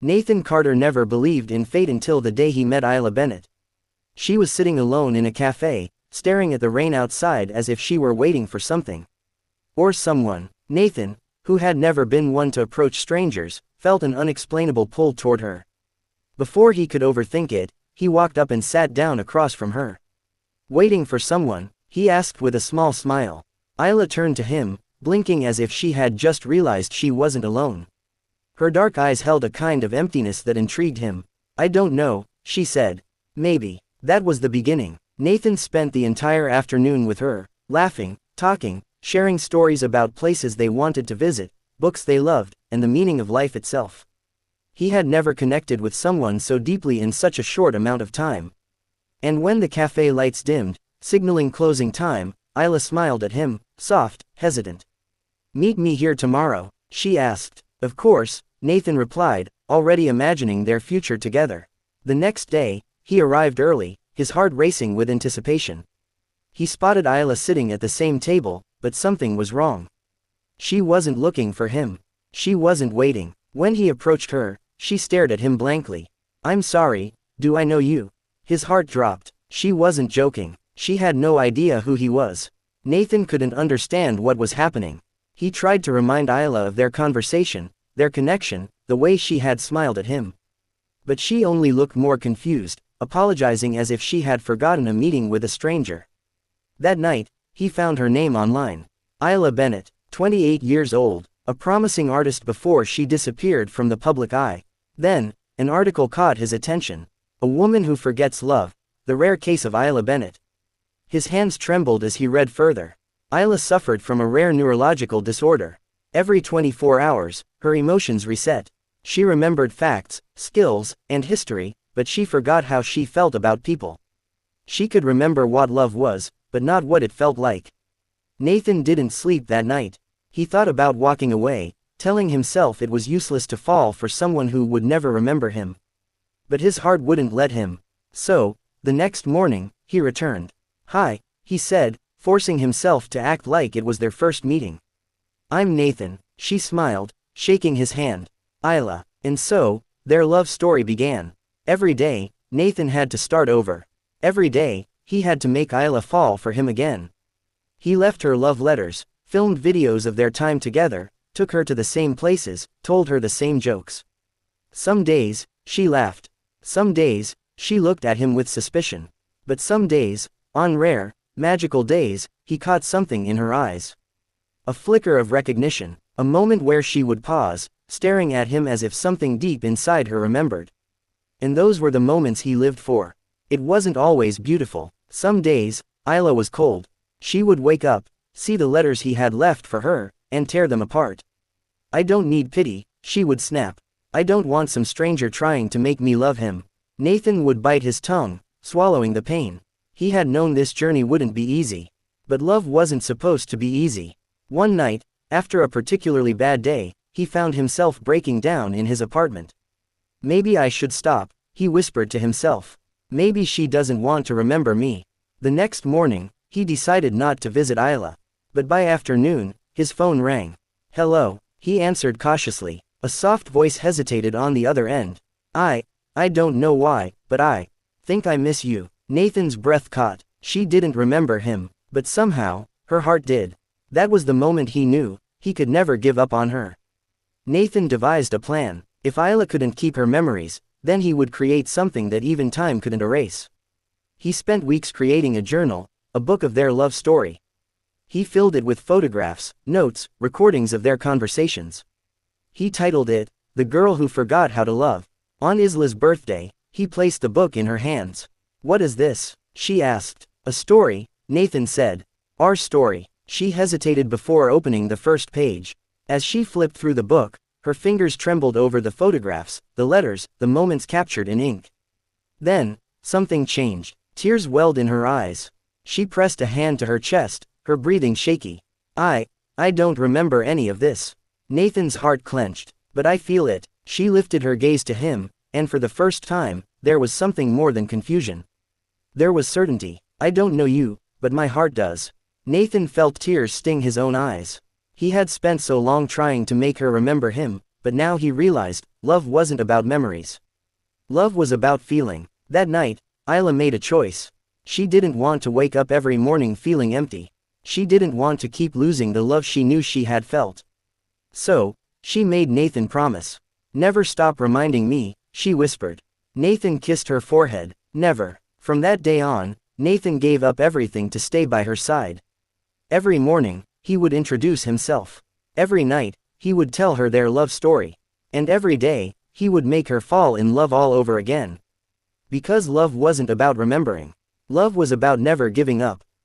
Nathan Carter never believed in fate until the day he met Isla Bennett. She was sitting alone in a cafe, staring at the rain outside as if she were waiting for something. Or someone. Nathan, who had never been one to approach strangers, felt an unexplainable pull toward her. Before he could overthink it, he walked up and sat down across from her. "Waiting for someone?" he asked with a small smile. Isla turned to him, blinking as if she had just realized she wasn't alone. Her dark eyes held a kind of emptiness that intrigued him. "I don't know," she said. "Maybe." That was the beginning. Nathan spent the entire afternoon with her, laughing, talking, sharing stories about places they wanted to visit, books they loved, and the meaning of life itself. He had never connected with someone so deeply in such a short amount of time. And when the cafe lights dimmed, signaling closing time, Isla smiled at him, soft, hesitant. "Meet me here tomorrow?" she asked. "Of course," Nathan replied, already imagining their future together. The next day, he arrived early, his heart racing with anticipation. He spotted Isla sitting at the same table, but something was wrong. She wasn't looking for him. She wasn't waiting. When he approached her, she stared at him blankly. "I'm sorry, do I know you?" His heart dropped. She wasn't joking. She had no idea who he was. Nathan couldn't understand what was happening. He tried to remind Isla of their conversation, their connection, the way she had smiled at him. But she only looked more confused, apologizing as if she had forgotten a meeting with a stranger. That night, he found her name online. Isla Bennett, 28 years old, a promising artist before she disappeared from the public eye. Then, an article caught his attention. "A woman who forgets love, the rare case of Isla Bennett." His hands trembled as he read further. Isla suffered from a rare neurological disorder. Every 24 hours, her emotions reset. She remembered facts, skills, and history, but she forgot how she felt about people. She could remember what love was, but not what it felt like. Nathan didn't sleep that night. He thought about walking away, telling himself it was useless to fall for someone who would never remember him. But his heart wouldn't let him. So, the next morning, he returned. "Hi," he said, forcing himself to act like it was their first meeting. "I'm Nathan," she smiled, shaking his hand. "Isla." And so, their love story began. Every day, Nathan had to start over. Every day, he had to make Isla fall for him again. He left her love letters, filmed videos of their time together, took her to the same places, told her the same jokes. Some days, she laughed. Some days, she looked at him with suspicion. But some days, on rare, magical days, he caught something in her eyes. A flicker of recognition, a moment where she would pause, staring at him as if something deep inside her remembered. And those were the moments he lived for. It wasn't always beautiful. Some days, Isla was cold. She would wake up, see the letters he had left for her, and tear them apart. "I don't need pity," she would snap. "I don't want some stranger trying to make me love him." Nathan would bite his tongue, swallowing the pain. He had known this journey wouldn't be easy. But love wasn't supposed to be easy. One night, after a particularly bad day, he found himself breaking down in his apartment. "Maybe I should stop," he whispered to himself. "Maybe she doesn't want to remember me." The next morning, he decided not to visit Isla. But by afternoon, his phone rang. "Hello," he answered cautiously. A soft voice hesitated on the other end. I don't know why, but I think I miss you." Nathan's breath caught. She didn't remember him, but somehow, her heart did. That was the moment he knew, he could never give up on her. Nathan devised a plan. If Isla couldn't keep her memories, then he would create something that even time couldn't erase. He spent weeks creating a journal, a book of their love story. He filled it with photographs, notes, recordings of their conversations. He titled it, "The Girl Who Forgot How to Love." On Isla's birthday, he placed the book in her hands. "What is this?" she asked. "A story," Nathan said. "Our story." She hesitated before opening the first page. As she flipped through the book, her fingers trembled over the photographs, the letters, the moments captured in ink. Then, something changed. Tears welled in her eyes. She pressed a hand to her chest, her breathing shaky. I don't remember any of this." Nathan's heart clenched. "But I feel it." She lifted her gaze to him, and for the first time, there was something more than confusion. There was certainty. "I don't know you, but my heart does." Nathan felt tears sting his own eyes. He had spent so long trying to make her remember him, but now he realized, love wasn't about memories. Love was about feeling. That night, Isla made a choice. She didn't want to wake up every morning feeling empty. She didn't want to keep losing the love she knew she had felt. So, she made Nathan promise. Never stop reminding me, she whispered. Nathan kissed her forehead. Never. From that day on, Nathan gave up everything to stay by her side. Every morning, he would introduce himself. Every night, he would tell her their love story. And every day, he would make her fall in love all over again. Because love wasn't about remembering. Love was about never giving up.